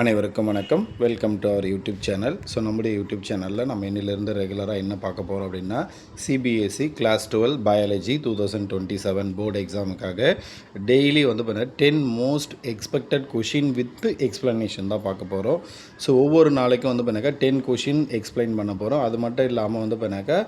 அனைவருக்கும் வணக்கம். Welcome to our YouTube channel. So நம்முடைய யூடியூப் சேனலில் நம்ம இன்னிலிருந்து ரெகுலராக என்ன பார்க்க போகிறோம் அப்படின்னா, சிபிஎஸ்சி கிளாஸ் 12 பயாலஜி 2027 போர்டு எக்ஸாமுக்காக டெய்லி வந்து பார்த்தீங்கன்னா 10 most expected question with explanation தான் பார்க்க போகிறோம். ஸோ ஒவ்வொரு நாளைக்கும் வந்து பார்த்தீங்கன்னா 10 கொஷின் எக்ஸ்பிளைன் பண்ண போகிறோம். அது மட்டும் இல்லாமல் வந்து பார்த்தீங்கன்னா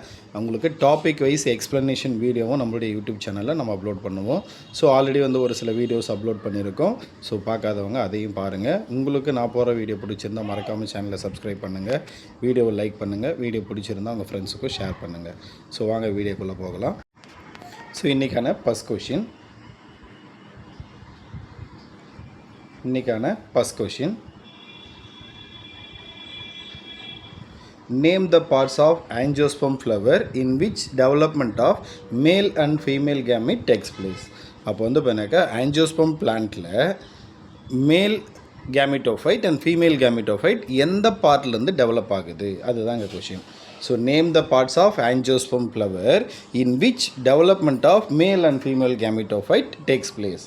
உங்களுக்கு டாபிக் வைஸ் எக்ஸ்ப்ளனேஷன் வீடியோவும் நம்மளுடைய யூடியூப் சேனலில் நம்ம அப்லோட் பண்ணுவோம். ஸோ ஆல்ரெடி வந்து ஒரு சில வீடியோஸ் அப்லோட் பண்ணியிருக்கோம். ஸோ பார்க்காதவங்க அதையும் பாருங்கள். உங்களுக்கு நான் போகிற வீடியோ பிடிச்சிருந்தால் மறக்காமல் சேனலை சப்ஸ்கிரைப் பண்ணுங்கள், வீடியோவை லைக் பண்ணுங்கள், வீடியோ பிடிச்சிருந்தால் உங்கள் ஃப்ரெண்ட்ஸுக்கும் ஷேர் பண்ணுங்கள். ஸோ வாங்க வீடியோக்குள்ளே போகலாம். ஸோ இன்றைக்கான first question Name the parts of angiosperm flower in which development of male and female gamete takes place. அப்போ வந்து பார்த்தீங்கன்னாக்கா angiosperm பிளான்ட்டில் மேல் கேமிட்டோஃபைட் அண்ட் ஃபீமேல் கேமிட்டோஃபைட் எந்த பார்ட்லேருந்து டெவலப் ஆகுது, அதுதான் இங்கே question. So name the parts of angiosperm flower in which development of male and female gametophyte takes place.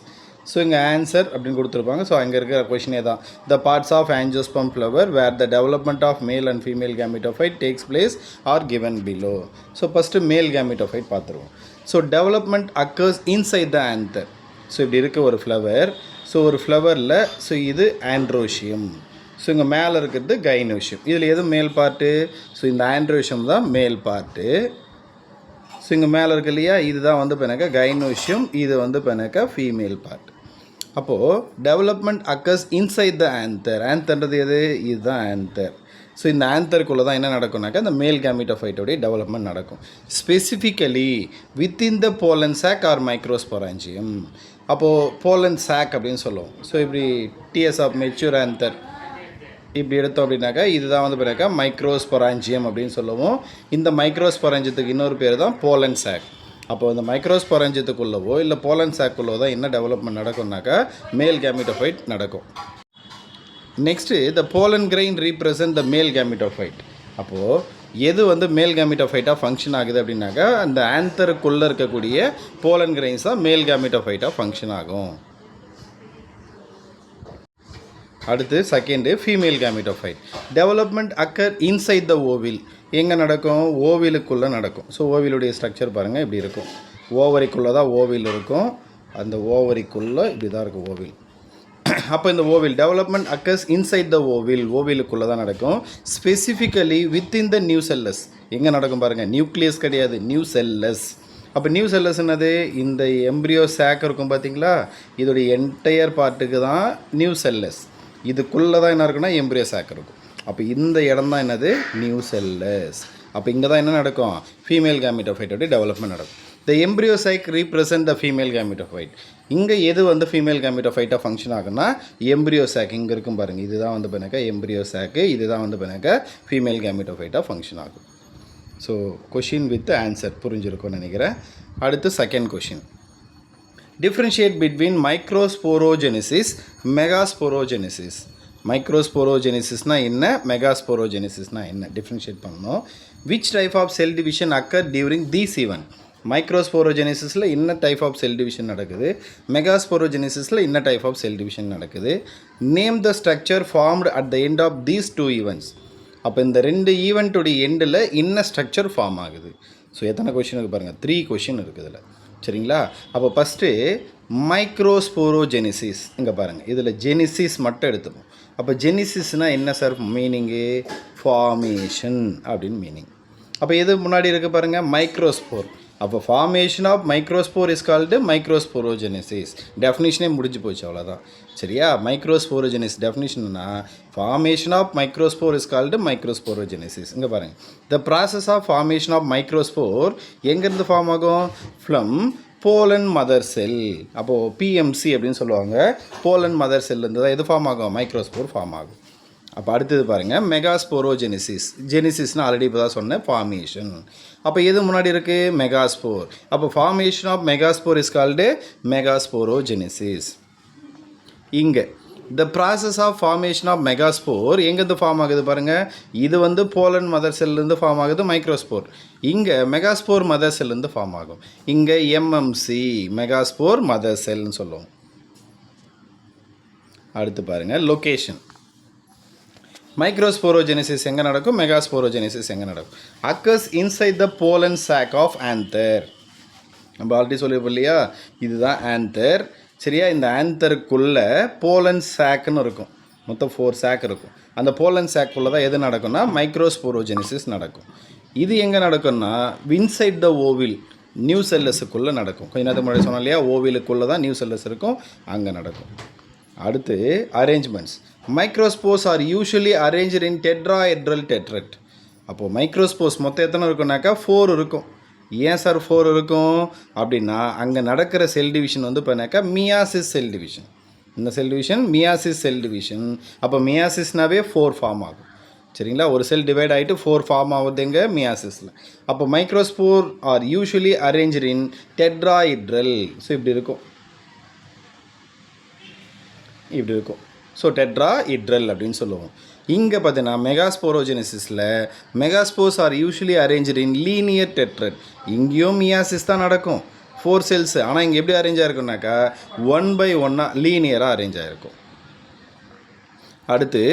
So இங்கே answer அப்படின்னு கொடுத்துருப்பாங்க. ஸோ அங்கே இருக்கிற கொஷினே தான், the parts of angiosperm flower where the development of male and female gametophyte takes place are given below. So first male gametophyte பார்த்துருவோம். So development occurs inside the anther. So இப்படி இருக்க ஒரு ஃப்ளவர், ஸோ ஒரு ஃப்ளவரில் so இது androecium, so இங்கே மேலே இருக்கிறது கைனோஷியம். இதில் எது மேல் பார்ட்டு? ஸோ இந்த ஆண்ட்ரோஷியம் தான் மேல் பார்ட்டு. ஸோ இங்கே மேலே இருக்கு இல்லையா, இதுதான் வந்து பண்ணாக்கா கைனோஷியம், இது வந்து பண்ணாக்கா ஃபீமேல் பார்ட். அப்போது development occurs inside the anther. ஆன்தர்ன்றது எது? இதுதான் ஆன்தர். ஸோ இந்த ஆன்தருக்குள்ளே தான் என்ன நடக்கும்னாக்கா இந்த மேல் கேமிட்டோஃபைட்டோடைய டெவலப்மெண்ட் நடக்கும். Specifically within the pollen sac or microsporangium. அப்போது போலன் சாக் அப்படின்னு சொல்லுவோம். ஸோ இப்படி டிஎஸ் ஆஃப் மெச்சூர் ஆன்தர் இப்படி எடுத்தோம் அப்படின்னாக்கா இதுதான் வந்து பிறக்கா மைக்ரோஸ்பொராஞ்சியம் அப்படின்னு சொல்லுவோம். இந்த மைக்ரோஸ்பொராஞ்சியத்துக்கு இன்னொரு பேர் தான் போலன் சாக். அப்போது இந்த மைக்ரோஸ்பொராஞ்சியத்துக்குள்ளவோ இல்லை போலன் சாக்குள்ளவோ தான் என்ன டெவலப்மெண்ட் நடக்கும்னாக்கா மேல் கேமிட்டோஃபைட் நடக்கும். Next the pollen grain represent the male gametophyte. அப்போது எது வந்து மேல் கேமிட்டோஃபைட்டாக ஃபங்க்ஷன் ஆகுது அப்படின்னாக்கா அந்த ஆன்தருக்குள்ளே இருக்கக்கூடிய போலன் கிரெயின்ஸ் தான் மேல் கேமிட்டோஃபைட்டாக ஃபங்க்ஷன் ஆகும். அடுத்து second female gametophyte. Development occur inside the ovule. எங்கே நடக்கும்? ஓவிலுக்குள்ளே நடக்கும். ஸோ ஓவிலுடைய ஸ்ட்ரக்சர் பாருங்கள் இப்படி இருக்கும். ஓவரிக்குள்ளே தான் ஓவில் இருக்கும். அந்த ஓவரிக்குள்ளே இப்படி தான் இருக்கும் ஓவில். அப்போ இந்த ஓவில் டெவலப்மெண்ட் அக்கர்ஸ் இன்சைட் த ஓவில், ஓவிலுக்குள்ளே தான் நடக்கும். Specifically within the new செல்லஸ். எங்கே நடக்கும் பாருங்கள், நியூக்ளியஸ் கிடையாது, நியூ செல்லஸ். அப்போ நியூ செல்லஸ் என்னது? இந்த எம்ப்ரியோ சாக் இருக்கும் பார்த்தீங்களா, இதோடைய என்டையர் பார்ட்டுக்கு தான் நியூ செல்லஸ். இதுக்குள்ளே தான் என்ன இருக்குன்னா எம்ப்ரியோ சாக் இருக்கும். அப்போ இந்த இடம் தான் என்னது? நியூ செல்லஸ். அப்போ இங்கே தான் என்ன நடக்கும்? ஃபீமேல் கேமிட்டோஃபைட்டோடைய டெவலப்மெண்ட் நடக்கும். த எம்ப்ரியோ சாக் ரீப்ரசன்ட் த ஃபீமேல் கேமிட்டோஃபைட். இங்கே எது வந்து ஃபீமேல் கேமிட்டோஃபைட்டாக ஃபங்க்ஷன் ஆகுன்னா எம்ப்ரியோ சாக் இங்கே இருக்கும் பாருங்கள், இதுதான் வந்து பண்ணாக்கா எம்ப்ரியோ சாக்கு, இதுதான் வந்து பண்ணாக்கா ஃபீமேல் கேமிட்டோஃபைட்டாக ஃபங்க்ஷன் ஆகும். ஸோ கொஷின் வித் ஆன்சர் புரிஞ்சிருக்கும்னு நினைக்கிறேன். அடுத்து second question. Differentiate between microsporogenesis megasporogenesis. மைக்ரோஸ்போரோஜெனிசிஸ்னால் என்ன, மெகாஸ்போரோஜெனிசிஸ்னால் என்ன, டிஃப்ரென்ஷியேட் பண்ணணும். Which type of cell division occur during these event. மைக்ரோஸ்போரோஜெனிசிஸில் என்ன டைப் ஆஃப் செல் டிவிஷன் நடக்குது, மெகாஸ்போரோஜெனிசிஸில் என்ன டைப் ஆஃப் செல் டிவிஷன் நடக்குது. Name the structure formed at the end of these two events. அப்போ இந்த ரெண்டு ஈவெண்ட்டுடைய எண்டில் என்ன ஸ்ட்ரக்சர் ஃபார்ம் ஆகுது. ஸோ எத்தனை கொஷின் இருக்குது பாருங்கள், 3 கொஷின் இருக்குது இதில். சரிங்களா? அப்போ ஃபஸ்ட்டு மைக்ரோஸ்போரோஜெனிசிஸ் இங்கே பாருங்கள், இதில் ஜெனிசிஸ் மட்டும் எடுத்துப்போம். அப்போ ஜெனிசிஸ்னால் என்ன சார் மீனிங்கு? ஃபார்மேஷன் அப்படின்னு மீனிங். அப்போ எது முன்னாடி இருக்குது பாருங்கள், மைக்ரோஸ்போர். அப்போ formation of microspore is called microsporogenesis. டெஃபினிஷனே முடிஞ்சு போச்சு, அவ்வளோதான். சரியா? மைக்ரோஸ்போரோஜெனிஸ் டெஃபினிஷன்னா formation of microspore is called microsporogenesis. இங்கே பாருங்கள், the process of formation of microspore எங்கேருந்து ஃபார்ம் ஆகும்? From pollen mother cell. அப்போது பிஎம்சி அப்படின்னு சொல்லுவாங்க. போலன் மதர் செல்லேருந்து தான் எது ஃபார்ம் ஆகும்? மைக்ரோஸ்போர் ஃபார்ம் ஆகும். அப்போ அடுத்தது பாருங்கள், மெகாஸ்போரோஜெனிசிஸ். ஜெனிசிஸ்னால் ஆல்ரெடி இப்போ தான் சொன்னேன், ஃபார்மேஷன். அப்போ எது முன்னாடி இருக்குது? மெகாஸ்போர். அப்போ formation of megaspore is called megasporogenesis. இங்கே the process of formation of megaspore எங்கேருந்து ஃபார்ம் ஆகுது பாருங்கள், இது வந்து போலன் மதர் செல்லேருந்து ஃபார்ம் ஆகுது மைக்ரோஸ்போர். இங்கே மெகாஸ்போர் மதர் செல்லேருந்து ஃபார்ம் ஆகும். இங்கே எம்எம்சி மெகாஸ்போர் மதர் செல்னு சொல்லுவோம். அடுத்து பாருங்கள் லொக்கேஷன். மைக்ரோஸ்போரோஜெனிசிஸ் எங்கே நடக்கும், மெகாஸ்போரோஜெனிசிஸ் எங்கே நடக்கும். Occurs inside the pollen sac of anther. நம்ம ஆல்ரெடி சொல்லியிருப்போம் இல்லையா, இதுதான் ஆந்தர். சரியா, இந்த ஆந்தருக்குள்ளே போலன் சாக்குன்னு இருக்கும். மொத்தம் 4 சாக் இருக்கும். அந்த போலன் சாக்குள்ளே தான் எது நடக்கும்னா மைக்ரோஸ்போரோஜெனிசிஸ் நடக்கும். இது எங்கே நடக்கும்னா இன்சைட் த ஓவில், நியூ செல்லஸுக்குள்ளே நடக்கும். கொஞ்ச நேரத்துக்கு முன்னாடி சொன்னோம் இல்லையா, ஓவிலுக்குள்ளே தான் நியூ செல்லஸ் இருக்கும், அங்கே நடக்கும். அடுத்து arrangements. Microspores are usually arranged in tetrahedral tetrad. அப்போது மைக்ரோஸ்போர்ஸ் மொத்தம் எத்தனை இருக்குன்னாக்கா 4 இருக்கும். ஏன் சார் 4 இருக்கும் அப்படின்னா, அங்கே நடக்கிற செல் டிவிஷன் வந்து பண்ணாக்கா மியாசிஸ் செல் டிவிஷன். இந்த cell division meiosis cell division. அப்போ மியாசிஸ்னாவே 4 ஃபார்ம் ஆகும். சரிங்களா, ஒரு செல் டிவைட் ஆகிட்டு 4 ஃபார்ம் ஆகுது எங்கே, மியாசிஸில். அப்போ microspore R usually arranged in tetrahedral. So இப்படி இருக்கும், இப்படி இருக்கும். ஸோ டெட்ராஹெட்ரல் அப்படின்னு சொல்லுவோம். இங்கே பார்த்தீங்கன்னா மெகாஸ்போரோஜெனிசிஸில் மெகாஸ்போர்ஸ் ஆர் யூஷுவலி அரேஞ்ச்டு இன் லீனியர் டெட்ரட். இங்கேயும் மியாசிஸ் தான் நடக்கும், 4 செல்ஸ். ஆனால் இங்கே எப்படி அரேஞ்ச் ஆகிருக்குனாக்கா 1 by 1 லீனியராக அரேஞ்ச் ஆகிருக்கும். அடுத்து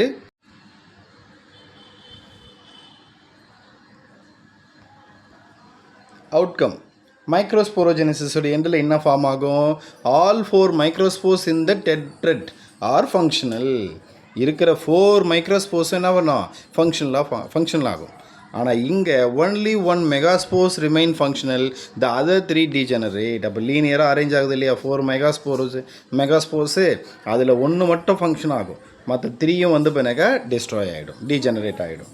அவுட்கம். மைக்ரோஸ்போரோஜெனிசிஸோட எண்டில் என்ன ஃபார்ம் ஆகும், ஆல் 4 மைக்ரோஸ்போர்ஸ் இன் த டெட்ரட் ஆர் ஃபங்க்ஷனல். இருக்கிற 4 மைக்ரோஸ்போர்ஸ் என்ன பண்ணும், ஃபங்க்ஷனல் ஆகும். ஆனால் இங்கே only 1 megaspores remain functional, the other 3 degenerate. அப்போ லீனியராக அரேஞ்ச் ஆகுது இல்லையா, 4 மெகாஸ்போர்ஸு, அதில் 1 மட்டும் ஃபங்க்ஷன் ஆகும், மற்ற 3யும் வந்து பிறகு டிஸ்ட்ராய் ஆகிடும், டீஜெனரேட் ஆகிடும்.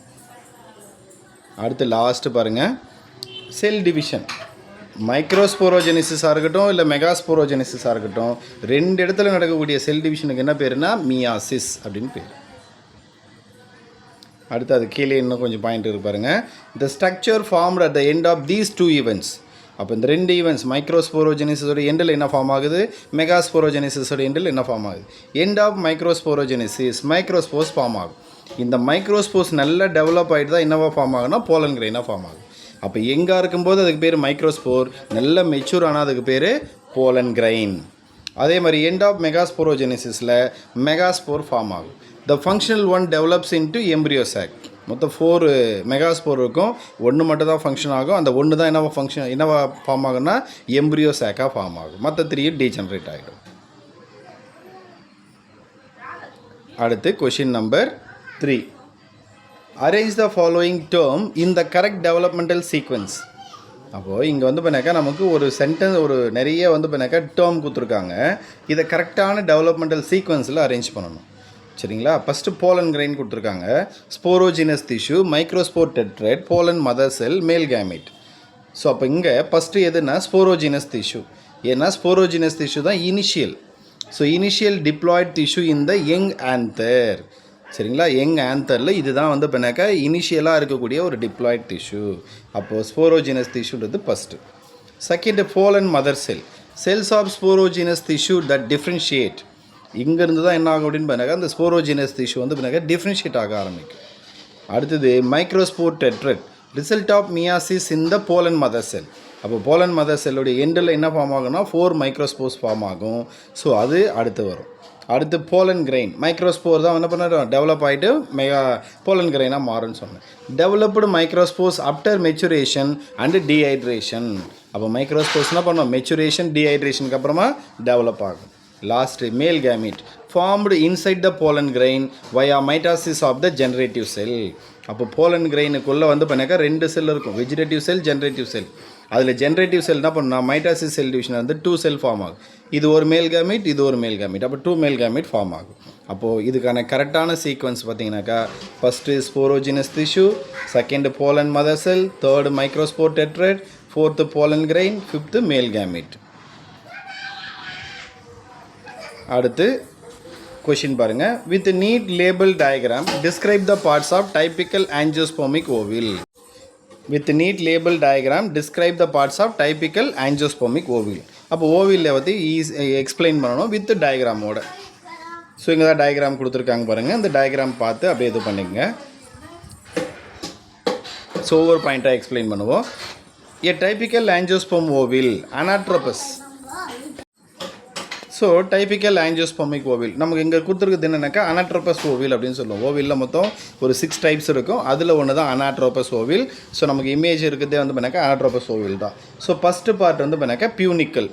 அடுத்து லாஸ்ட்டு பாருங்கள், செல் டிவிஷன். மைக்ரோஸ்போரோஜெனிசிஸாக இருக்கட்டும் இல்லை மெகாஸ்போரோஜெனிசிஸாக இருக்கட்டும், 2 இடத்துல நடக்கக்கூடிய செல் டிவிஷனுக்கு என்ன பேருனா மியாசிஸ் அப்படின்னு பேர். அடுத்து அது கீழே இன்னும் கொஞ்சம் பாயிண்ட் இருக்கு பாருங்கள். The structure formed at the end of these 2 events. அப்போ இந்த 2 ஈவெண்ட்ஸ் மைக்ரோஸ்போரோஜெனிசிஸோட எண்டில் என்ன ஃபார்ம் ஆகுது, மெகாஸ்போரோஜெனிசிஸோட எண்டில் என்ன ஃபார்ம் ஆகுது. End of microsporogenesis, microspores form ஆகும். இந்த மைக்ரோஸ்போர்ஸ் நல்லா டெவலப் ஆகிட்டு தான் என்னவா ஃபார்ம் ஆகுனா போலன் கிரெயினாக ஃபார்ம் ஆகும். அப்போ எங்கே இருக்கும்போது அதுக்கு பேர் மைக்ரோஸ்போர், நல்ல மெச்சூர் ஆனால் அதுக்கு பேர் போலன் கிரைன். அதே மாதிரி எண்ட் ஆஃப் மெகாஸ்போரோஜெனிசிஸில் மெகாஸ்போர் ஃபார்ம் ஆகும். The functional one develops into embryo sac. மொத்தம் 4 மெகாஸ்போர் இருக்கும், 1 மட்டும் தான் ஃபங்க்ஷன் ஆகும். அந்த 1 தான் என்னவா ஃபார்ம் ஆகும்னா எம்ப்ரியோ சாக்காக ஃபார்ம் ஆகும், மற்ற 3 டீஜெனரேட் ஆகிடும். அடுத்து question number 3. Arrange the following term in the correct developmental sequence. அப்போது இங்கே வந்து பண்ணாக்கா நமக்கு ஒரு சென்டென்ஸ், ஒரு நிறைய வந்து பண்ணாக்கா டேர்ம் கொடுத்துருக்காங்க. இதை கரெக்டான டெவலப்மெண்டல் சீக்வன்ஸில் அரேஞ்ச் பண்ணணும். சரிங்களா, ஃபஸ்ட்டு போலன் கிரைன் கொடுத்துருக்காங்க, sporogenous tissue, microspore tetrad, pollen mother cell, male gamete. So அப்போ இங்கே ஃபஸ்ட்டு எதுனா ஸ்போரோஜினஸ் டிஷ்யூ. ஏன்னா ஸ்போரோஜினஸ் டிஷ்யூ தான் initial. So initial diploid tissue in the young anther. சரிங்களா, யங் ஆந்தரில் இதுதான் வந்து பண்ணாக்கா இனிஷியலாக இருக்கக்கூடிய ஒரு டிப்ளாய்ட் டிஷ்யூ. அப்போது ஸ்போரோஜினஸ் டிஷ்யூன்றது first. Second pollen mother cell, cells of sporogenous tissue that differentiate. இங்கேருந்து தான் என்ன ஆகும் அப்படின்னு பண்ணாக்கா அந்த ஸ்போரோஜினஸ் டிஷ்யூ வந்து பண்ணாக்கா டிஃப்ரென்ஷியேட் ஆக ஆரம்பிக்கும். அடுத்தது microspore tetrad, result of meiosis in the pollen mother cell. அப்போ போலன் மதர் செல்லுடைய எண்டில் என்ன ஃபார்ம் ஆகும்னா 4 மைக்ரோஸ்போர்ஸ் ஃபார்ம் ஆகும். ஸோ அது அடுத்து வரும். அடுத்து போலன் கிரெயின், மைக்ரோஸ்போர் தான் என்ன பண்ணுறோம் டெவலப் ஆகிட்டு போலன் கிரெயினாக மாறும்னு சொன்னேன். Developed microspores after maturation and dehydration. அப்போ மைக்ரோஸ்போர்ஸ் என்ன பண்ணோம், மெச்சுரேஷன் டீஹைட்ரேஷனுக்கு அப்புறமா டெவலப் ஆகும். Last male gamete formed inside the pollen grain via mitosis of the generative cell. அப்போ போலன் கிரெயினுக்குள்ளே வந்து பண்ணாக்கா 2 செல் இருக்கும், வெஜிடேட்டிவ் செல், ஜென்ரேட்டிவ் செல். அதில் ஜென்ரேட்டிவ் செல் என்ன பண்ணால் மைட்டாசிஸ் செல் டிவிஷன் வந்து 2 செல் ஃபார்ம் ஆகும். இது ஒரு மேல் கேமிட், இது ஒரு மேல் கேமிட். அப்போ 2 மேல் கேமிட் ஃபார்ம் ஆகும். அப்போது இதுக்கான கரெக்டான சீக்வன்ஸ் பார்த்தீங்கன்னாக்கா first sporogenous tissue, second pollen mother cell, third microspore tetrad, fourth pollen grain, fifth male gamete. அடுத்து கொஷின் பாருங்கள். With neat label diagram describe the parts of typical angiospermic ovule. With neat label diagram describe the parts of typical angiospermic ovule. அப்போ ஓவிலில் பற்றி explain பண்ணணும் with டயக்ராமோட. So இங்கே தான் diagram கொடுத்துருக்காங்க பாருங்கள், இந்த டயக்ராம் பார்த்து அப்படியே இது பண்ணிக்கங்க. ஸோ ஒவ்வொரு பாயிண்ட்டாக எக்ஸ்பிளைன் பண்ணுவோம். A typical angiosperm ovule anatropous. So so typical angiospermic ovule நமக்கு இங்கே கொடுத்துருக்குது என்னென்னாக்கா அனாட்ரோபஸ் ஓவில் அப்படின்னு சொல்லுவோம். ஓவிலில் மொத்தம் ஒரு 6 டைப்ஸ் இருக்கும். அதில் ஒன்று தான் அனாட்ரோபஸ் ஓவில். ஸோ நமக்கு இமேஜ் இருக்கிறதே வந்து பண்ணாக்கா அனாட்ரோபஸ் ஓவில் தான். ஸோ ஃபஸ்ட்டு பார்ட் வந்து பண்ணாக்கா பியூனிக்கல்.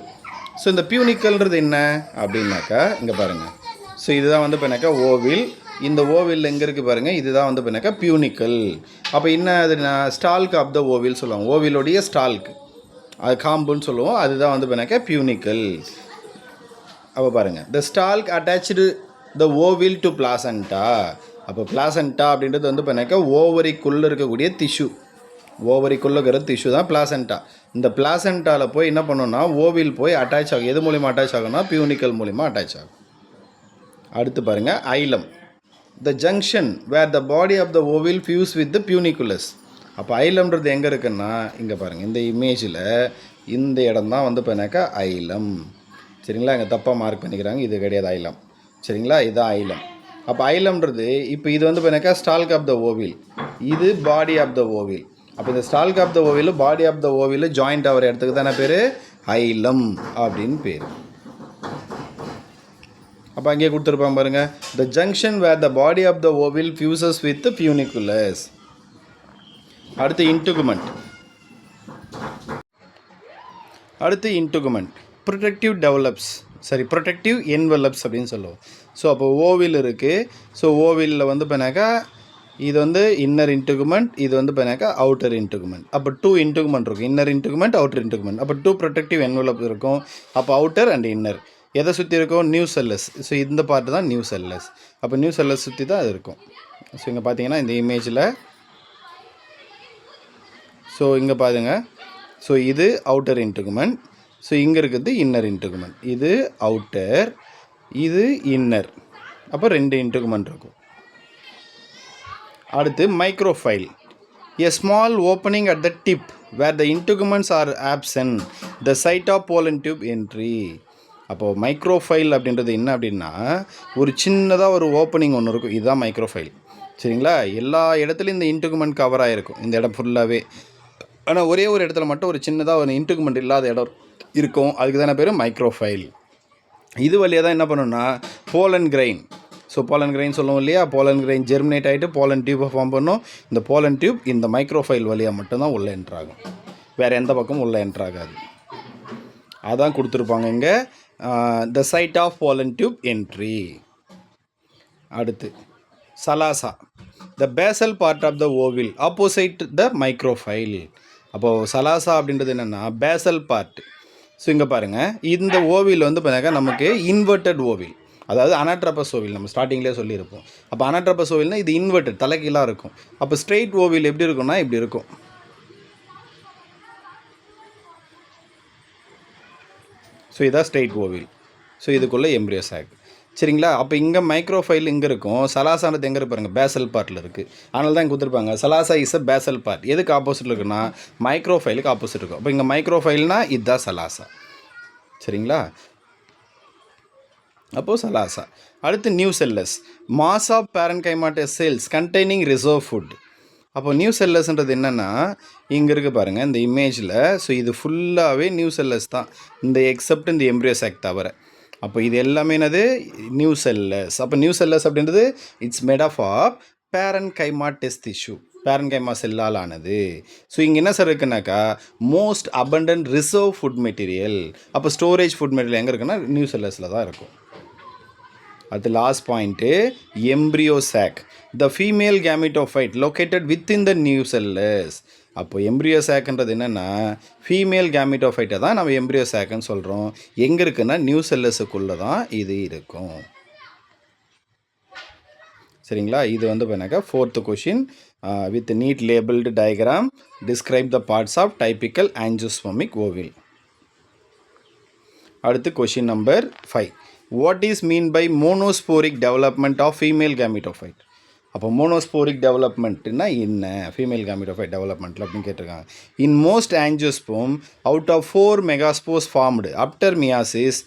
ஸோ இந்த பியூனிக்கல்ன்றது என்ன அப்படின்னாக்கா இங்கே பாருங்கள். ஸோ இதுதான் வந்து பண்ணாக்கா ஓவில். இந்த ஓவிலில் எங்கே இருக்குது பாருங்கள், இதுதான் வந்து பண்ணாக்கா பியூனிக்கல். அப்போ என்ன அதுனா ஸ்டால்க் ஆஃப் த ஓவில் சொல்லுவாங்க. ஓவிலோடைய ஸ்டால்க் அது காம்புன்னு சொல்லுவோம். அதுதான் வந்து பண்ணாக்கா பியூனிக்கல். அப்போ பாருங்கள், the stalk attach the ovule to placenta. அப்போ பிளாசண்டா அப்படின்றது வந்து பண்ணாக்கா ஓவரிக்குள்ளே இருக்கக்கூடிய டிஷ்யூ. ஓவரிக்குள்ளே இருக்கிற டிஷ்யூ தான் பிளாசண்டா. இந்த பிளாசண்டாவில் போய் என்ன பண்ணோன்னா ஓவில் போய் அட்டாச் ஆகும். எது மூலிமா அட்டாச் ஆகும்னா பியூனிக்கல் மூலிமா அட்டாச் ஆகும். அடுத்து பாருங்கள் hilum. The junction where the body of the ovule fuse with the funiculus. அப்போ ஐலம்ன்றது எங்கே இருக்குன்னா இங்கே பாருங்கள், இந்த இமேஜில் இந்த இடம் தான் வந்து பண்ணாக்கா ஐலம். சரிங்களா, இங்கே தப்பாக மார்க் பண்ணிக்கிறாங்க, இது கிடையாது ஐலம். சரிங்களா, இதுதான் ஐலம். அப்போ ஐலம்ன்றது இப்போ இது வந்து பண்ணாக்கா ஸ்டால்க் ஆஃப் த ஓவில், இது பாடி ஆஃப் த ஓவில். அப்போ இந்த stalk of the ovule body of the ovule joint ஆகிற இடத்துக்கு தானே பேர் ஐலம் அப்படின்னு பேர். அப்போ அங்கேயே கொடுத்துருப்பாங்க பாருங்கள், the junction where the body of the ovule fuses with funiculus. அடுத்து integument. Protective develops, protective envelopes அப்படின்னு சொல்லுவோம். ஸோ அப்போ ஓவில் இருக்குது. ஸோ ஓவிலில் வந்து பண்ணாக்கா இது வந்து இன்னர் இன்டுகுமெண்ட், இது வந்து பண்ணாக்கா அவுட்டர் இன்டுகுமெண்ட். அப்போ 2 இன்டுகுமெண்ட் இருக்கும், இன்னர் இன்டுகுமெண்ட் அவுட்டர் இன்டுகுமெண்ட். அப்போ 2 ப்ரொடெக்டிவ் என்வெலப் இருக்கும். அப்போ அவுட்டர் அண்ட் இன்னர் எதை சுற்றி இருக்கும், நியூசெல்லஸ். ஸோ இந்த பார்ட்டு தான் நியூசெல்லஸ். அப்போ நியூசெல்லஸ் சுற்றி தான் அது இருக்கும். ஸோ இங்கே பார்த்தீங்கன்னா இந்த இமேஜில், ஸோ இங்கே பாருங்கள், ஸோ இது அவுட்டர் இன்டுகுமெண்ட். ஸோ இங்கே இருக்கிறது இன்னர் இன்டுகுமெண்ட். இது அவுட்டர், இது இன்னர். அப்போ 2 இன்டுகுமெண்ட் இருக்கும். அடுத்து micropyle. A small opening at the tip where the integuments are absent, the site of pollen tube entry. அப்போது மைக்ரோஃபைல் அப்படின்றது என்ன அப்படின்னா ஒரு சின்னதாக ஒரு ஓப்பனிங் ஒன்று இருக்கும், இதுதான் மைக்ரோஃபைல். சரிங்களா, எல்லா இடத்துலையும் இந்த இன்டுகுமெண்ட் கவர் ஆகிருக்கும், இந்த இடம் ஃபுல்லாகவே. ஆனால் ஒரே ஒரு இடத்துல மட்டும் ஒரு சின்னதாக ஒரு இன்டுகுமெண்ட் இல்லாத இடம் இருக்கும், அதுக்கு தானே பேர் மைக்ரோஃபைல். இது வழியாக தான் என்ன பண்ணணும்னா pollen grain. So pollen grain சொல்லுவோம் இல்லையா, போலன் கிரைன் ஜெர்மினேட் ஆகிட்டு போலன் டியூப்பை ஃபார்ம் பண்ணும். இந்த போலன் டியூப் இந்த மைக்ரோஃபைல் வழியாக மட்டும்தான் உள்ளே என்ட்ராகும், வேறு எந்த பக்கமும் உள்ளே என்ட்ராகாது. அதான் கொடுத்துருப்பாங்க இங்கே, the site of pollen tube entry. அடுத்து chalaza. The basal part of the ovule opposite the micropyle. அப்போது சலாசா அப்படின்றது என்னென்னா பேசல் பார்ட். ஸோ இங்கே பாருங்கள், இந்த ஓவில் வந்து பார்த்தீங்கன்னா நமக்கு இன்வெர்டட் ஓவில், அதாவது அனாட்ரோபஸ் ஓவில் நம்ம ஸ்டார்டிங்லேயே சொல்லியிருப்போம். அப்போ அனாட்ரோபஸ் ஓவில்னால் இது இன்வெர்டட், தலைகீழாக இருக்கும். அப்போ ஸ்ட்ரெயிட் ஓவில் எப்படி இருக்கும்னா இப்படி இருக்கும். ஸோ இதான் ஸ்ட்ரெயிட் ஓவில். ஸோ இதுக்குள்ளே எம்ப்ரியோ சாக். சரிங்களா, அப்போ இங்கே மைக்ரோஃபைல் இங்கே இருக்கும், சலாசானது எங்கே இருப்பாருங்க பேசல் பார்ட்டில் இருக்குது. அதனால தான் இங்கே கொடுத்துருப்பாங்க சலாசா இஸ் அ பேசல் பார்ட். எதுக்கு ஆப்போசிட்டில் இருக்குன்னா மைக்ரோஃபைலுக்கு ஆப்போசிட் இருக்கும். அப்போ இங்கே மைக்ரோஃபைல்னால் இதுதான் சலாசா. சரிங்களா, அப்போது சலாசா. அடுத்து nucellus. Mass of parenchymatous cells containing reserve food. அப்போ நியூசெல்லஸ்ன்றது என்னென்னா இங்கே இருக்குது பாருங்கள் இந்த இமேஜில். ஸோ இது ஃபுல்லாகவே நியூசெல்லஸ் தான், இந்த எக்ஸப்ட் இந்த எம்ப்ரியோ சாக் தவிர. அப்போ இது எல்லாமே என்னது நியூசெல்லஸ். அப்போ நியூசெல்லஸ் அப்படின்றது it's made of parenchymatous tissue, parenchyma செல்லால் ஆனது. ஸோ இங்கே என்ன சார் இருக்குன்னாக்கா most abundant reserve food material. அப்போ ஸ்டோரேஜ் ஃபுட் மெட்டீரியல் எங்கே இருக்குன்னா நியூசெல்லஸில் தான் இருக்கும். அது last point embryo sac. The female gametophyte located within the nucellus. அப்போ எம்ப்ரியோ சாக்ன்றது என்னென்னா ஃபீமேல் கேமிட்டோஃபைட்டை தான் நம்ம எம்ப்ரியோ சாக்குன்னு சொல்கிறோம். எங்கே இருக்குன்னா நியூசெல்லஸுக்குள்ளே தான் இது இருக்கும். சரிங்களா, இது வந்து பண்ணாக்கா 4th question with neat labelled diagram describe the parts of typical angiospermic ovule. அடுத்து question number 5. What is mean by monosporic development of female gametophyte. அப்போ மோனோஸ்போரிக் டெவலப்மெண்ட்னா என்ன, ஃபீமேல் கேமிட்டோஃபைட் டெவலப்மெண்ட்டில் அப்படின்னு கேட்டிருக்காங்க. In most angiosperm out of 4 megaspores formed after meiosis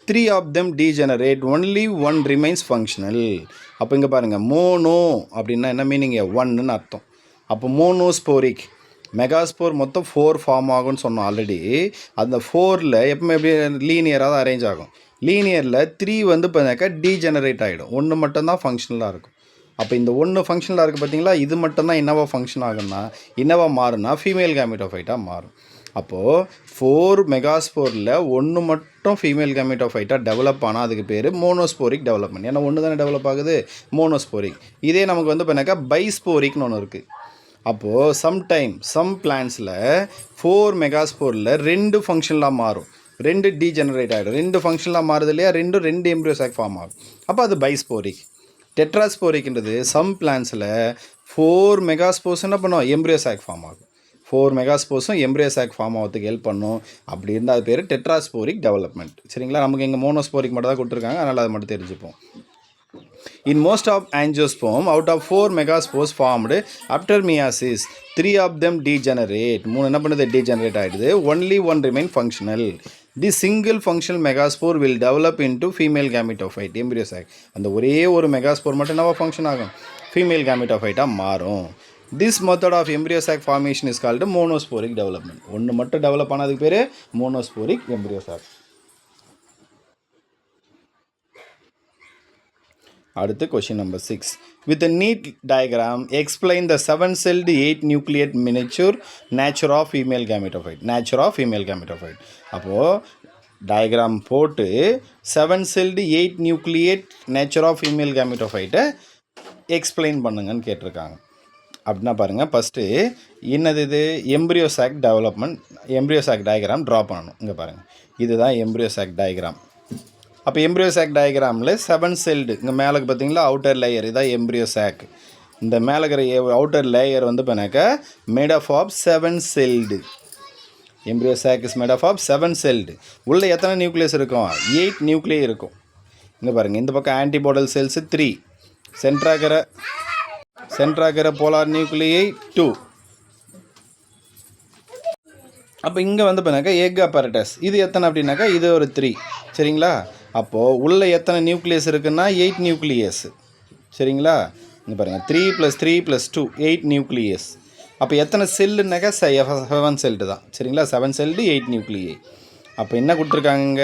3 of them degenerate, only 1 remains functional. அப்போ இங்கே பாருங்கள் மோனோ அப்படின்னா என்ன மீனிங், ஒன்றுன்னு அர்த்தம். அப்போ மோனோஸ்போரிக் மெகாஸ்போர் மொத்தம் 4 ஃபார்ம் ஆகும்னு சொன்னோம் ஆல்ரெடி. அந்த 4ல் எப்பவுமே எப்படி லீனியராக தான் அரேஞ்ச் ஆகும். லீனியரில் 3 வந்து பார்த்தாக்கா டீஜெனரேட் ஆகிடும். 1 மட்டும்தான் ஃபங்க்ஷனலாக இருக்கும். அப்போ இந்த 1 ஃபங்க்ஷனலாக இருக்குது பார்த்தீங்களா, இது மட்டும்தான் என்னவா ஃபங்க்ஷன் ஆகும்னா என்னவா மாறும்னா ஃபீமேல் கேமிட்டோஃபைட்டாக மாறும். அப்போது 4 மெகாஸ்போரில் 1 மட்டும் ஃபீமேல் கேமிட்டோஃபைட்டாக டெவலப் ஆனால் அதுக்கு பேர் மோனோஸ்போரிக் டெவலப்மெண்ட். ஏன்னா ஒன்று தானே டெவலப் ஆகுது, மோனோஸ்போரிக். இதே நமக்கு வந்து பார்த்தாக்கா பைஸ்போரிக்னு ஒன்று இருக்குது. அப்போது சம் பிளான்ஸில் 4 மெகாஸ்போரில் 2 ஃபங்க்ஷனலாக மாறும், 2 டீஜெனரேட் ஆகிடும். 2 ஃபங்க்ஷனலாக மாறுது இல்லையா, 2 எம்ப்ரியோசாக் ஃபார்ம் ஆகும். அப்போ அது பைஸ்போரிக். டெட்ராஸ்போரிக்ன்றது சம் பிளான்ஸில் 4 மெகாஸ்போர்ஸ் என்ன பண்ணும், எம்ப்ரியோசாக் ஃபார்ம் ஆகும். 4 மெகாஸ்போர்ஸும் எம்ப்ரியோசாக் ஃபார்ம் ஆகிறதுக்கு ஹெல்ப் பண்ணும். அப்படி இருந்தால் அது பேர் டெட்ராஸ்போரிக் டெவலப்மெண்ட். சரிங்களா, நமக்கு இங்கே மோனோஸ்போரிக் மட்டும் தான் கொடுத்துருக்காங்க, அதனால் அதை மட்டும் தெரிஞ்சுப்போம். In most of angiosperm, out of 4 megaspores formed after meiosis, 3 of them degenerate. 3 என்ன பண்ணுது, degenerate ஆகிடுது. Only 1 remain functional. The single functional megaspore will develop into female gametophyte, embryosac. அந்த ஒரே ஒரு மெகாஸ்போர் மட்டும் என்னவா ஃபங்க்ஷன் ஆகும், ஃபீமேல் கேமிட்டோஃபைட்டாக மாறும். This method of embryosac formation is called monosporic development. ஒன்று மட்டும் டெவலப் ஆனதுக்கு பேர் மோனோஸ்போரிக் எம்ப்ரியோசாக். அடுத்து question number 6. With a neat diagram, explain the 7-celled 8-nucleate miniature nature of female gametophyte. அப்போது டயக்ராம் போட்டு 7-celled 8-nucleate nature of female gametophyte explain பண்ணுங்கன்னு கேட்டிருக்காங்க. அப்படின்னா பாருங்கள், ஃபஸ்ட்டு என்னது இது, embryo sac development, embryo sac diagram draw பண்ணணும். இங்கே பாருங்கள், இதுதான் எம்ப்ரியோசாக் டயக்ராம். அப்போ எம்ப்ரியோசாக் டயக்ராமில் 7 செல்டு, இங்கே மேலே பார்த்தீங்களா அவுட்டர் லேயர், இதான் எம்ப்ரியோசாக். இந்த மேலே இருக்கிற அவுட்டர் லேயர் வந்து பண்ணாக்கா made of 7 celled. Embryo sac is made of 7 celled. உள்ளே எத்தனை நியூக்ளியஸ் இருக்கும், 8 நியூக்ளியை இருக்கும். இங்கே பாருங்கள், இந்த பக்கம் ஆன்டிபாடல் செல்ஸு 3, சென்ட்ராகிற போலார் நியூக்ளியை 2. அப்போ இங்கே வந்து பண்ணாக்கா எக் அப்பரட்டஸ், இது எத்தனை அப்படின்னாக்கா இது ஒரு 3. சரிங்களா, அப்போது உள்ளே எத்தனை நியூக்ளியஸ் இருக்குன்னா 8 நியூக்ளியஸ். சரிங்களா, இங்கே பாருங்கள் 3 + 3 + 2 8 நியூக்ளியஸ். அப்போ எத்தனை செல்லுனாக்கா 7 செல்டு தான். சரிங்களா, 7 செல்டு 8 நியூக்ளியை. அப்போ என்ன கொடுத்துருக்காங்க,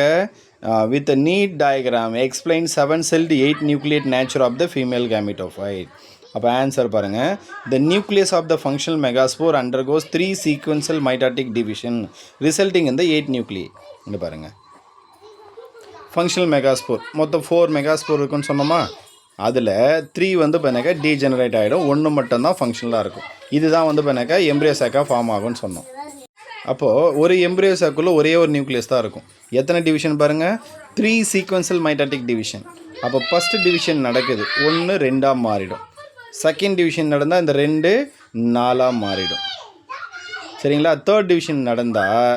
with a NEET diagram explain 7-celled 8 nucleate nature of the female gametophyte. அப்போ ஆன்சர் பாருங்கள், the nucleus of the functional megaspore undergoes 3 sequential mitotic division resulting in the 8 nuclei. இங்கே பாருங்கள், ஃபங்க்ஷனல் மெகாஸ்போர் மொத்தம் 4 மெகாஸ்போர் இருக்குன்னு சொன்னோமா, அதில் 3 வந்து பண்ணாக்கா டீஜெனரேட் ஆகிடும், 1 மட்டும்தான் ஃபங்க்ஷனலாக இருக்கும். இதுதான் வந்து பண்ணாக்கா எம்ப்ரியோசாக்காக ஃபார்ம் ஆகும்னு சொன்னோம். அப்போது ஒரு எம்ப்ரியோசாக்குள்ளே ஒரே ஒரு நியூக்ளியஸ் தான் இருக்கும். எத்தனை டிவிஷன் பாருங்கள், 3 சீக்வன்சல் மைட்டாட்டிக் டிவிஷன். அப்போ ஃபஸ்ட்டு டிவிஷன் நடக்குது, 1 2ஆக மாறிடும். செகண்ட் டிவிஷன் நடந்தால் இந்த 2 4ஆக மாறிடும். சரிங்களா, தேர்ட் டிவிஷன் நடந்தால்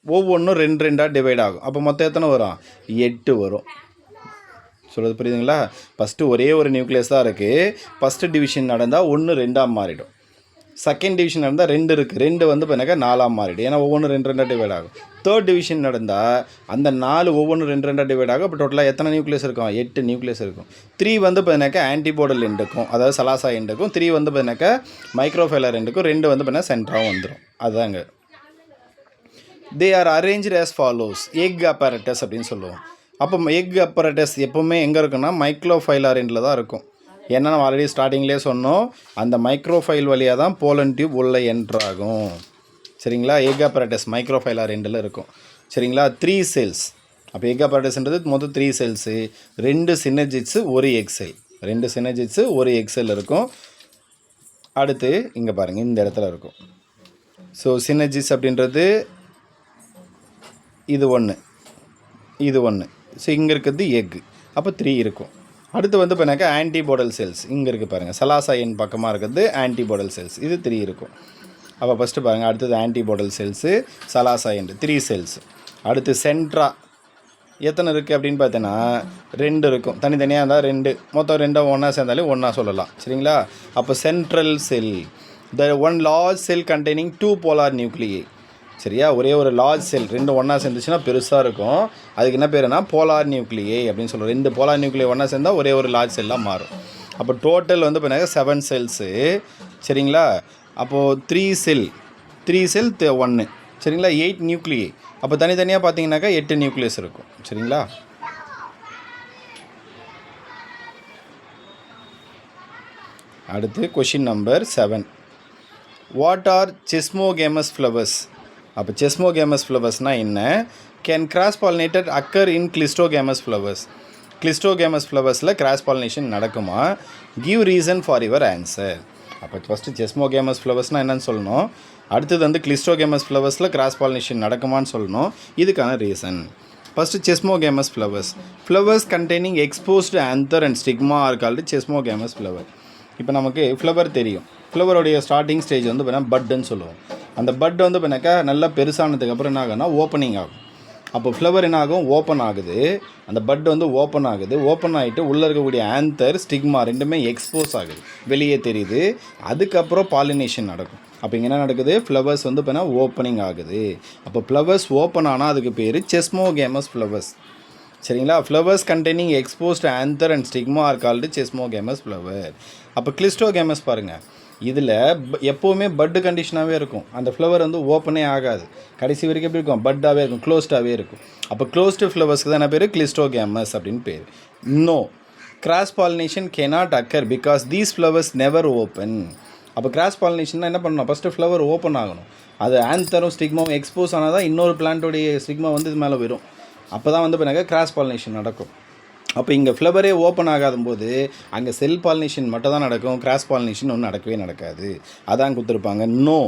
ஒவ்வொன்றும் 2 2ஆக டிவைட் ஆகும். அப்போ மொத்தம் எத்தனை வரும், 8 வரும். சொல்கிறது புரியுதுங்களா, ஃபஸ்ட்டு ஒரே ஒரு நியூக்ளியஸ் தான் இருக்குது. ஃபஸ்ட்டு டிவிஷன் நடந்தால் 1 2ஆக மாறிடும். செகண்ட் டிவிஷன் நடந்தால் 2 இருக்குது, 2 வந்து பண்ணாக்கா 4ஆக மாறிடும், ஏன்னா ஒவ்வொன்று 2 2ஆக டிவைட் ஆகும். தேர்ட் டிவிஷன் நடந்தால் அந்த 4 ஒவ்வொன்று 2 2ஆக டிவைட் ஆகும். அப்போ டோட்டலாக எத்தனை நியூக்ளியஸ் இருக்கும், 8 நியூக்ளியஸ் இருக்கும். 3 வந்து பார்த்தீங்கன்னாக்கா ஆன்டிபோடல் எண்டுக்கும், அதாவது சலாசா எண்டுக்கும். 3 வந்து பார்த்தீங்கன்னாக்கா மைக்ரோஃபைலர் எண்டுக்கும். 2 வந்து பார்த்தீங்கன்னா சென்டராகவும் வந்துடும். அதுதாங்க. They are arranged as follows, egg apparatus அப்படின்னு சொல்லுவோம். அப்போ எக் அப்பரட்டஸ் எப்போவுமே எங்கே இருக்குன்னா மைக்ரோஃபைலர் எண்டில் தான் இருக்கும். ஏன்னா நம்ம ஆல்ரெடி ஸ்டார்டிங்லேயே சொன்னோம், அந்த மைக்ரோஃபைல் வழியாக தான் போலன் டியூப் உள்ளே என்ட்ராகும். சரிங்களா, எக் அப்பரட்டஸ் மைக்ரோஃபைலர் எண்டில் இருக்கும். சரிங்களா, 3 செல்ஸ். அப்போ எக் அப்பரட்டஸ்ன்றது மொத்தம் 3 செல்ஸு, 2 சினர்ஜிட்ஸு 1 எக் செல், 2 சினர்ஜிட்ஸு 1 எக் செல் இருக்கும். அடுத்து இங்கே பாருங்கள், இந்த இடத்துல இருக்கும். ஸோ சினர்ஜிட்ஸ் அப்படின்றது இது 1, இது 1. ஸோ இங்கே இருக்கிறது எக், அப்போ 3 இருக்கும். அடுத்து வந்து பார்த்தீங்கன்னாக்கா ஆன்டிபாடல் செல்ஸ் இங்கே இருக்குது பாருங்கள், சலாசா எண் பக்கமாக இருக்கிறது ஆன்டிபாடல் செல்ஸ், இது 3 இருக்கும். அப்போ ஃபஸ்ட்டு பாருங்கள், அடுத்தது ஆன்டிபாடல் செல்ஸு, சலாசா எண் 3 செல்ஸ். அடுத்து சென்ட்ரா எத்தனை இருக்குது அப்படின்னு பார்த்தீங்கன்னா 2 இருக்கும். தனித்தனியாக இருந்தால் 2, மொத்தம் 2 ஒன்றா சேர்ந்தாலே ஒன்றா சொல்லலாம். சரிங்களா, அப்போ central cell, the one large cell containing 2 polar nuclei. சரியா, ஒரே ஒரு லார்ஜ் செல் 2 ஒன்றா சேர்ந்துச்சுன்னா பெருசாக இருக்கும். அதுக்கு என்ன பேருனா போலார் நியூக்ளியை அப்படின்னு சொல்லுவோம். 2 போலார் நியூக்ளியை ஒன்றா சேர்ந்தால் ஒரே ஒரு லார்ஜ் செல்லாக மாறும். அப்போ டோட்டல் வந்து பார்த்தீங்கன்னா 7 செல்ஸு. சரிங்களா, அப்போது 3 செல் 1 சரிங்களா, 8 நியூக்ளியை. அப்போ தனித்தனியாக பார்த்தீங்கன்னாக்கா 8 நியூக்ளியஸ் இருக்கும் சரிங்களா. அடுத்து question number 7. What are chasmogamous flowers? அப்போ செஸ்மோகேமஸ் ஃப்ளவர்ஸ்னால் என்ன? Can cross pollinated occur in cleistogamous flowers? Cleistogamous ஃப்ளவர்ஸில் கிராஸ் பாலினேஷன் நடக்குமா? Give reason for your answer. அப்போ ஃபஸ்ட்டு செஸ்மோகேமஸ் ஃப்ளவர்ஸ்னால் என்னென்னு சொல்லணும். அடுத்தது வந்து கிளிஸ்டோகேமஸ் ஃப்ளவர்ஸில் கிராஸ் பாலினேஷன் நடக்குமான்னு சொல்லணும். இதுக்கான reason. First chasmogamous flowers containing exposed anther and stigma are called chasmogamous flower. இப்போ நமக்கு ஃப்ளவர் தெரியும். ஃப்ளவருடைய ஸ்டார்டிங் ஸ்டேஜ் வந்து பார்த்தீங்கன்னா பட்டுன்னு சொல்லுவோம். அந்த பட் வந்து பார்த்தீங்கன்னாக்கா நல்லா பெருசானதுக்கப்புறம் என்ன ஆகும்னா ஓப்பனிங் ஆகும். அப்போ ஃப்ளவர் என்ன ஆகும்? ஓப்பன் ஆகுது. அந்த பட் வந்து ஓப்பன் ஆகுது. ஓப்பன் ஆகிட்டு உள்ளே இருக்கக்கூடிய ஆந்தர் ஸ்டிக்மா ரெண்டுமே எக்ஸ்போஸ் ஆகுது, வெளியே தெரியுது. அதுக்கப்புறம் பாலினேஷன் நடக்கும். அப்போ இங்கே என்ன நடக்குது? ஃப்ளவர்ஸ் வந்து பார்த்தீங்கன்னா ஓப்பனிங் ஆகுது. அப்போ ஃப்ளவர்ஸ் ஓப்பன் ஆனால் அதுக்கு பேர் செஸ்மோகேமஸ் ஃப்ளவர்ஸ் சரிங்களா. Flowers containing exposed anther and stigma are called chasmogamous flower. அப்போ கிளிஸ்டோகேமஸ் பாருங்கள், இதில் எப்போவுமே பட்டு கண்டிஷனாகவே இருக்கும். அந்த ஃப்ளவர் வந்து ஓப்பனே ஆகாது. கடைசி வரைக்கும் எப்படி இருக்கும்? பட்டாகவே இருக்கும், க்ளோஸ்டாகவே இருக்கும். அப்போ க்ளோஸ்டு ஃப்ளவர்ஸ்க்கு தான் என்ன பேர்? கிளிஸ்டோகேமஸ் அப்படின்னு பேர். No, cross pollination cannot occur because these flowers never open. அப்போ கிராஸ் பாலினேஷன்னா என்ன பண்ணணும்? ஃபஸ்ட்டு ஃப்ளவர் ஓப்பன் ஆகணும். அது ஆந்தரும் ஸ்டிக்மாவும் எக்ஸ்போஸ் ஆனால் தான் இன்னொரு பிளான்ட்டோடைய ஸ்டிக்மா வந்து இது மேலே வரும். அப்போ தான் வந்து பண்ணாக்க கிராஸ் பாலினேஷன் நடக்கும். அப்போ இங்கே ஃப்ளவரே ஓப்பன் ஆகாத போது அங்கே செல் பாலினேஷன் மட்டும் தான் நடக்கும். கிராஸ் பாலினேஷன் ஒன்றும் நடக்கவே நடக்காது. அதான் கொடுத்துருப்பாங்க. No,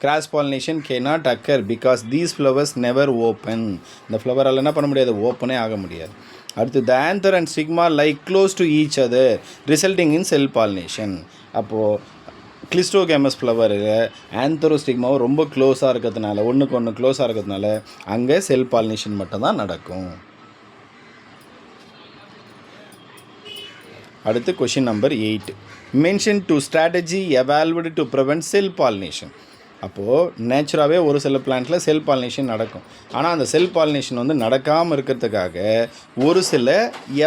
cross pollination cannot occur because these flowers never open. இந்த ஃப்ளவரால் என்ன பண்ண முடியாது? ஓப்பனே ஆக முடியாது. அடுத்து the anther and stigma like close to each other resulting in self pollination. அப்போது கிளிஸ்டோகேமஸ் ஃப்ளவரில் ஆந்தரும் ஸ்டிக்மாவும் ரொம்ப க்ளோஸாக இருக்கிறதுனால, ஒன்றுக்கு ஒன்று க்ளோஸாக இருக்கிறதுனால அங்கே செல் பாலினேஷன் மட்டும்தான் நடக்கும். அடுத்து question number 8. Mention to strategy evolved to prevent self pollination. அப்போது நேச்சுராகவே ஒரு சில பிளான்ட்டில் செல் பாலினேஷன் நடக்கும். ஆனால் அந்த செல் பாலினேஷன் வந்து நடக்காமல் இருக்கிறதுக்காக ஒரு சில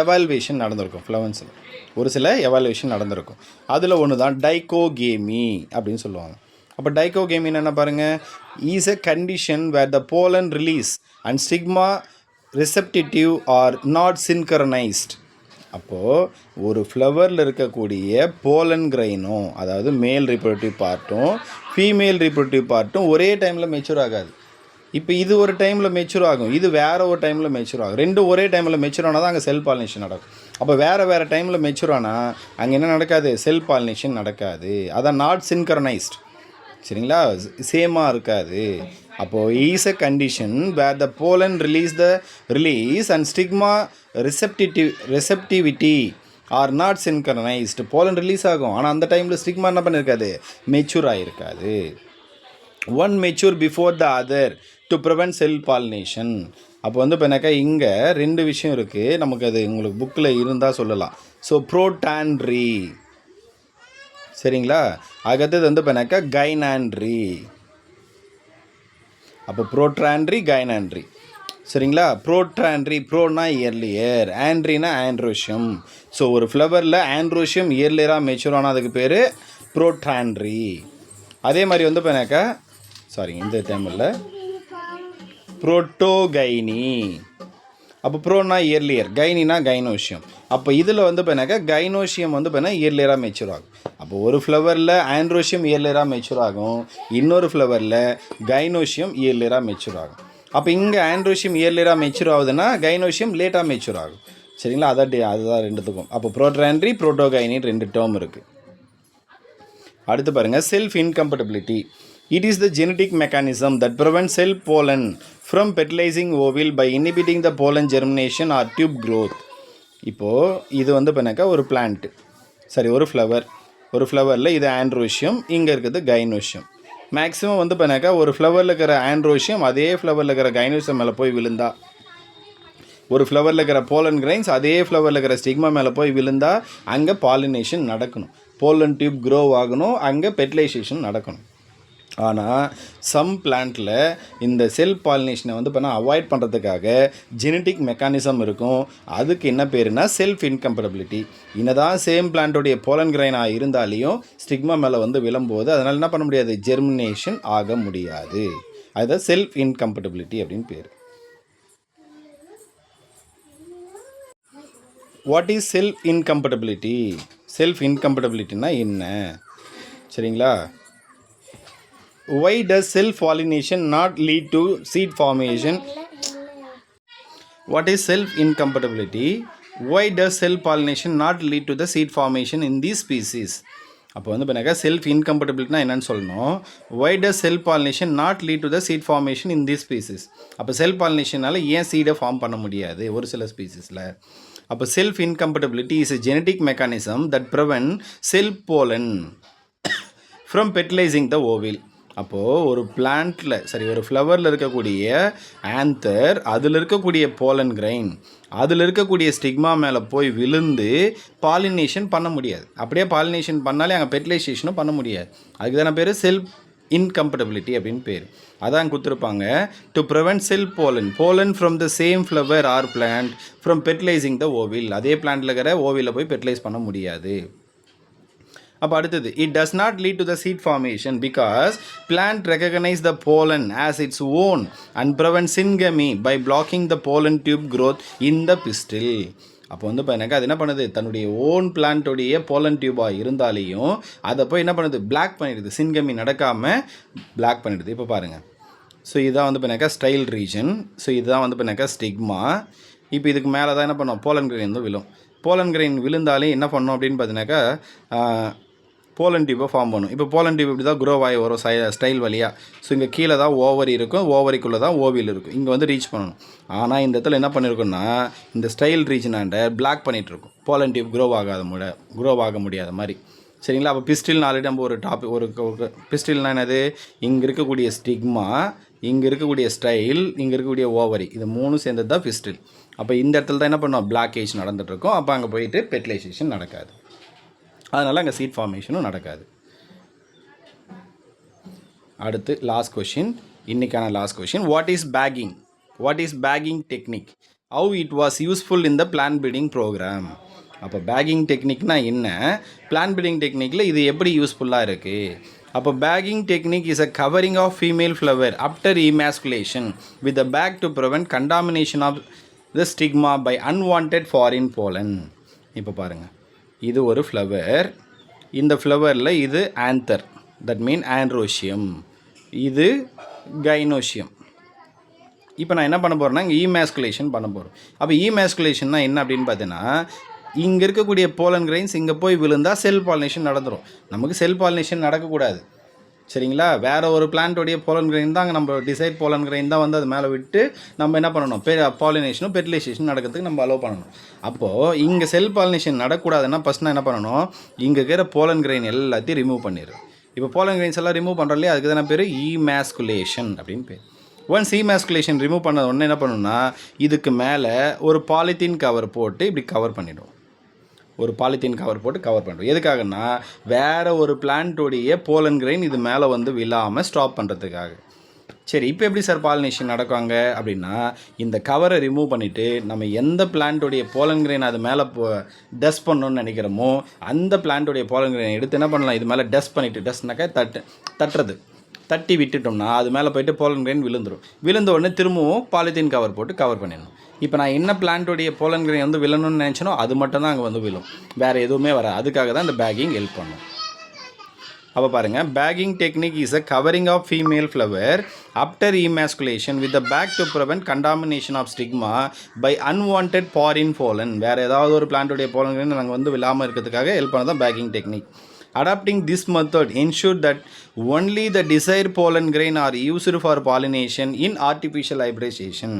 எவால்வேஷன் நடந்திருக்கும். ஃப்ளவர்ஸில் ஒரு சில எவால்வேஷன் நடந்திருக்கும். அதில் ஒன்று தான் டைகோகேமி அப்படின்னு சொல்லுவாங்க. அப்போ டைகோகேமின்னு என்ன பாருங்கள், is a condition where the pollen release and stigma receptive are not synchronised. அப்போது ஒரு ஃப்ளவரில் இருக்கக்கூடிய போலன் கிரைனும், அதாவது மேல் ரிப்ரொடக்டிவ் பார்ட்டும் ஃபீமேல் ரிப்ரொடக்டிவ் பார்ட்டும் ஒரே டைமில் மெச்சூர் ஆகாது. இப்போ இது ஒரு டைமில் மெச்சூர் ஆகும், இது வேறு ஒரு டைமில் மெச்சூர் ஆகும். ரெண்டும் ஒரே டைமில் மெச்சூர் ஆனால் தான் அங்கே செல் பாலினேஷன் நடக்கும். அப்போ வேறு டைமில் மெச்சூர் ஆனால் அங்கே என்ன நடக்காது? செல் பாலினேஷன் நடக்காது. அதான் நாட் சின்கரனைஸ்ட் சரிங்களா, சேமாக இருக்காது. அப்போது is a condition where the pollen release and stigma receptivity are not synchronised. Pollen release ஆகும், ஆனால் அந்த டைமில் ஸ்டிக்மா என்ன பண்ணியிருக்காது? மெச்சூர் ஆகிருக்காது. One mature before the other to prevent self pollination. அப்போ வந்து இப்போனாக்கா இங்கே ரெண்டு விஷயம் இருக்குது. நமக்கு அது உங்களுக்கு புக்கில் இருந்தால் சொல்லலாம். ஸோ ப்ரோடான்ட்ரி சரிங்களா. அடுத்தது வந்து இப்போனாக்கா கைனாண்ட்ரி. அப்போ ப்ரோட்ராண்ட்ரி கைனாண்ட்ரி சரிங்களா. ப்ரோட்ராண்ட்ரி, ப்ரோனா இயர்லியர், ஆண்ட்ரினா ஆண்ட்ரோஷியம். ஸோ ஒரு ஃப்ளவரில் ஆண்ட்ரோஷியம் இயர்லியராக மெச்சூர் ஆனால் அதுக்கு பேர் ப்ரோட்ராண்ட்ரி. அதே மாதிரி வந்து இப்போனாக்கா இந்த டைமில் புரோட்டோகைனி. அப்போ ப்ரோனா இயர்லியர், கைனினா கைனோஷியம். அப்போ இதில் வந்து பார்த்தீங்கன்னாக்கா கைனோஷியம் வந்து பார்த்தீங்கன்னா இயர்லியராக மெச்சூர் ஆகும். அப்போ ஒரு ஃப்ளவரில் ஆண்ட்ரோஷியம் இயர்லியராக மெச்சூர் ஆகும், இன்னொரு ஃப்ளவரில் கைனோஷியம் இயர்லியராக மெச்சூர் ஆகும். அப்போ இங்கே ஆண்ட்ரோஷியம் இயர்லியராக மெச்சூர் ஆகுதுன்னா கைனோஷியம் லேட்டாக மெச்சூர் ஆகும் சரிங்களா. அதுதான் ரெண்டுத்துக்கும். அப்போ ப்ரோட்ராண்ட்ரி ப்ரோட்டோகைனின்னு ரெண்டு டேர்ம் இருக்குது. அடுத்து பாருங்கள், self இன்கம்பatibility. It is the genetic mechanism that prevents cell pollen from fertilizing ovule by inhibiting the pollen germination or tube growth. இப்போது இது வந்து பண்ணாக்கா ஒரு பிளான்ட்டு ஒரு ஃப்ளவரில் இது ஆண்ட்ரோஷியம், இங்கே இருக்கிறது கைனோஷியம். மேக்ஸிமம் வந்து பண்ணாக்கா ஒரு ஃப்ளவரில் இருக்கிற ஆண்ட்ரோஷியம் அதே ஃப்ளவரில் இருக்கிற கைனோஷியம் மேலே போய் விழுந்தா, ஒரு ஃப்ளவரில் இருக்கிற போலன் கிரைன்ஸ் அதே ஃப்ளவரில் இருக்கிற ஸ்டிக்மா மேலே போய் விழுந்தால் அங்கே பாலினேஷன் நடக்கணும், போலன் டியூப் க்ரோ ஆகணும், அங்கே ஃபெர்டிலைசேஷன் நடக்கணும் ஆனால் சம் பிளான்ட்டில் இந்த செல்ஃப் பாலினேஷனை வந்து பண்ணால் அவாய்ட் பண்ணுறதுக்காக ஜெனட்டிக் மெக்கானிசம் இருக்கும். அதுக்கு என்ன பேருனா செல்ஃப் இன்கம்பேட்டபிலிட்டி. என்னதான் சேம் பிளான்ட்டோடைய போலன் கிரைனாக இருந்தாலையும் ஸ்டிக்மா மேலே வந்து விழும்போது அதனால் என்ன பண்ண முடியாது, ஜெர்மினேஷன் ஆக முடியாது. அதுதான் செல்ஃப் இன்கம்பேட்டபிலிட்டி அப்படின்னு பேர். What is self incompatibility? Self இன்கம்பேட்டபிலிட்டினா என்ன, சரிங்களா? Why does self-pollination not lead to seed formation? What is self-incompatibility? Why does self-pollination not lead to the seed formation in these species? அப்போ வந்து பண்ணாக்கா செல்ஃப் இன்கம்பேட்டபிலிட்டினா என்னன்னு சொல்லணும். Why does self-pollination not lead to the seed formation in these species? அப்போ self பாலினேஷனால் ஏன் சீடை form பண்ண முடியாது ஒரு சில ஸ்பீசிஸில்? அப்போ self incompatibility is a genetic mechanism that prevent self pollen from fertilizing the ovule. அப்போது ஒரு பிளான்ட்டில் ஒரு ஃப்ளவரில் இருக்கக்கூடிய ஆந்தர், அதில் இருக்கக்கூடிய போலன் கிரைன், அதில் இருக்கக்கூடிய ஸ்டிக்மா மேலே போய் விழுந்து பாலினேஷன் பண்ண முடியாது. அப்படியே பாலினேஷன் பண்ணாலே அங்கே ஃபெர்டிலைசேஷனும் பண்ண முடியாது. அதுக்கு தானே பேர் செல்ஃப் இன்கம்பேட்டபிலிட்டி அப்படின்னு பேர். அதான் கொடுத்துருப்பாங்க, to prevent self pollen from the same flower or plant from fertilising the ovule. அதே பிளான்ட்டில் இருக்கிற ஓவிலில் போய் ஃபெர்டிலைஸ் பண்ண முடியாது. அப்போ அடுத்தது, it does not lead to the seed formation because plant recognise the pollen as its own and prevent syngamy by blocking the pollen tube growth in the pistil. அப்போ வந்து எனக்கு அது என்ன பண்ணுது, தன்னுடைய ஓன் பிளான்ட்டோடைய போலன் டியூபாக இருந்தாலையும் அதை போய் என்ன பண்ணுது, பிளாக் பண்ணிடுது. சின்கமி நடக்காமல் பிளாக் பண்ணிடுது. இப்போ பாருங்கள், ஸோ இதுதான் வந்து பண்ணாக்கா ஸ்டைல் ரீஜன். ஸோ இதுதான் வந்து பண்ணாக்கா ஸ்டிக்மா. இப்போ இதுக்கு மேலே தான் என்ன பண்ணோம், போலன் கிரெயின் வந்து விழும். போலன் கிரெயின் விழுந்தாலே என்ன பண்ணோம் அப்படின்னு பார்த்தீங்கன்னாக்கா போலன் டியூப்பை ஃபார்ம் பண்ணும். இப்போ போலன் டியூப் இப்படி தான் க்ரோ ஆகி வரும் ஸ்டைல் வழியாக. ஸோ இங்கே கீழே தான் ஓவரி இருக்கும், ஓவரிக்குள்ளே தான் ஓவில் இருக்கும். இங்கே வந்து ரீச் பண்ணணும். ஆனால் இந்த இடத்துல என்ன பண்ணியிருக்கோன்னா இந்த ஸ்டைல் ரீஜனாண்ட பிளாக் பண்ணிகிட்ருக்கும், போலன் டியூப் க்ரோ ஆக முடியாத மாதிரி, சரிங்களா? அப்போ பிஸ்டில் ஆல்ரெடி நம்ம ஒரு ஒரு பிஸ்டில்னால் என்னது, இங்கே இருக்கக்கூடிய ஸ்டிக்மா, இங்கே இருக்கக்கூடிய ஸ்டைல், இங்கே இருக்கக்கூடிய ஓவரி, இது மூணும் சேர்ந்தது தான் பிஸ்டில். அப்போ இந்த இடத்துல தான் என்ன பண்ணோம், பிளாக்கேஜ் நடந்துகிட்ருக்கோம். அப்போ அங்கே போயிட்டு ஃபெர்டிலைசேஷன் நடக்காது. அதனால் அங்கே சீட் ஃபார்மேஷனும் நடக்காது. அடுத்து லாஸ்ட் கொஷின், இன்றைக்கான last question, what is bagging technique, how it was useful in the plant breeding programme. அப்போ பேக்கிங் டெக்னிக்னா என்ன, பிளான் பீடிங் டெக்னிக்கில் இது எப்படி யூஸ்ஃபுல்லாக இருக்குது? அப்போ bagging technique is a covering of female flower after emasculation with a bag to prevent contamination of the stigma by unwanted foreign pollen. இப்போ பாருங்கள், இது ஒரு ஃப்ளவர், இந்த ஃப்ளவரில் இது ஆந்தர், தட் மீன் ஆண்ட்ரோஷியம், இது கைனோஷியம். இப்போ நான் என்ன பண்ண போகிறேன்னா இங்கே emasculation பண்ண போகிறோம். அப்போ emasculationனா என்ன அப்படின்னு பார்த்தீங்கன்னா, இங்கே இருக்கக்கூடிய போலன் கிரைன்ஸ் இங்கே போய் விழுந்தால் செல் பாலினேஷன் நடந்துடும். நமக்கு செல் பாலினேஷன் நடக்கக்கூடாது, சரிங்களா? வேறு ஒரு பிளான்ட்டோடைய போலன் கிரைன் தான் நம்ம டிசைட் போலன் கிரைன் தான் வந்து அது மேலே விட்டு நம்ம என்ன பண்ணணும், பாலினேஷனும் ஃபெர்டிலைசேஷன் நடக்கிறதுக்கு நம்ம அலோவ் பண்ணணும். அப்போது இங்கே செல் பாலினேஷன் நடக்கூடாதுன்னா ஃபஸ்ட் நான் என்ன பண்ணணும், இங்கே இருக்கிற போலன் கிரைன் எல்லாத்தையும் ரிமூவ் பண்ணிடுறேன். இப்போ போலன் கிரைன்ஸ் எல்லாம் ரிமூவ் பண்ணுறோம், அதுக்கு தானே பேர் emasculation அப்படின்னு பேர். ஒன்ஸ் emasculation ரிமூவ் பண்ண உடனே என்ன பண்ணணும்னா, இதுக்கு மேலே ஒரு பாலித்தீன் கவர் போட்டு இப்படி கவர் பண்ணிவிடும். ஒரு பாலித்தீன் கவர் போட்டு கவர் பண்ணுறோம். எதுக்காகனா வேறு ஒரு பிளான்ட்டோடைய போலன் கிரைன் இது மேலே வந்து விழாமல் ஸ்டாப் பண்ணுறதுக்காக. சரி, இப்போ எப்படி சார் பாலினேஷன் நடக்குவாங்க அப்படின்னா, இந்த கவரை ரிமூவ் பண்ணிவிட்டு நம்ம எந்த பிளான்ட்டோடைய போலன் கிரைன் அது மேலே டஸ்ட் பண்ணணும்னு நினைக்கிறோமோ அந்த பிளான்ட்டோடைய போலன் கிரைன் எடுத்து என்ன பண்ணலாம், இது மேலே டஸ்ட் பண்ணிவிட்டு, டஸ்ட்னாக்கா தட்டி விட்டுட்டோம்னா அது மேலே போய்ட்டு போலன் கிரைன் விழுந்த உடனே திரும்பவும் பாலித்தீன் கவர் போட்டு கவர் பண்ணிடணும். இப்போ நான் என்ன பிளான்ட்டோடைய போலன் கிரைன் வந்து விழணும்னு நினச்சனோ அது மட்டும் தான் அங்கே வந்து விழும், வேறு எதுவுமே வராது. அதுக்காக தான் இந்த பேக்கிங் ஹெல்ப் பண்ணும். அப்போ பாருங்கள், bagging technique is a covering of female flower after emasculation with a bag to prevent contamination of stigma by unwanted foreign pollen. வேறு ஏதாவது ஒரு பிளான்ட்டோடைய போலன் கிரைன் நாங்கள் வந்து விழாமல் இருக்கிறதுக்காக ஹெல்ப் பண்ண தான் bagging technique. Adopting this method ensure that only the desired pollen grain are used for pollination in artificial hybridization.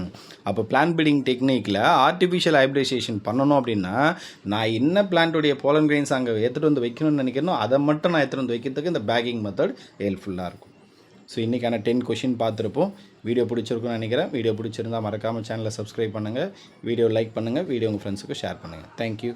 அப்போ பிளான்ட் பீடிங் டெக்னிக்கில் ஆர்டிஃபிஷியல் ஹைப்ரிடைசேஷன் பண்ணணும் அப்படின்னா நான் என்ன பிளான்ட்டோடைய போலன் கிரெயின்ஸ் அங்கே எடுத்துகிட்டு வந்து வைக்கணும்னு நினைக்கிறனோ அதை மட்டும் நான் எடுத்துகிட்டு வந்து வைக்கிறதுக்கு இந்த பேக்கிங் மெத்தட் ஹெல்ப்ஃபுல்லாக இருக்கும். ஸோ இன்றைக்கான 10 கொஷின் பார்த்துருப்போம். வீடியோ பிடிச்சிருக்குன்னு நினைக்கிறேன். வீடியோ பிடிச்சிருந்தால் மறக்காமல் சேனலை சப்ஸ்கிரைப் பண்ணுங்கள், வீடியோ லைக் பண்ணுங்கள், வீடியோ உங்கள் ஃப்ரெண்ட்ஸுக்கு ஷேர் பண்ணுங்கள். தேங்க்யூ.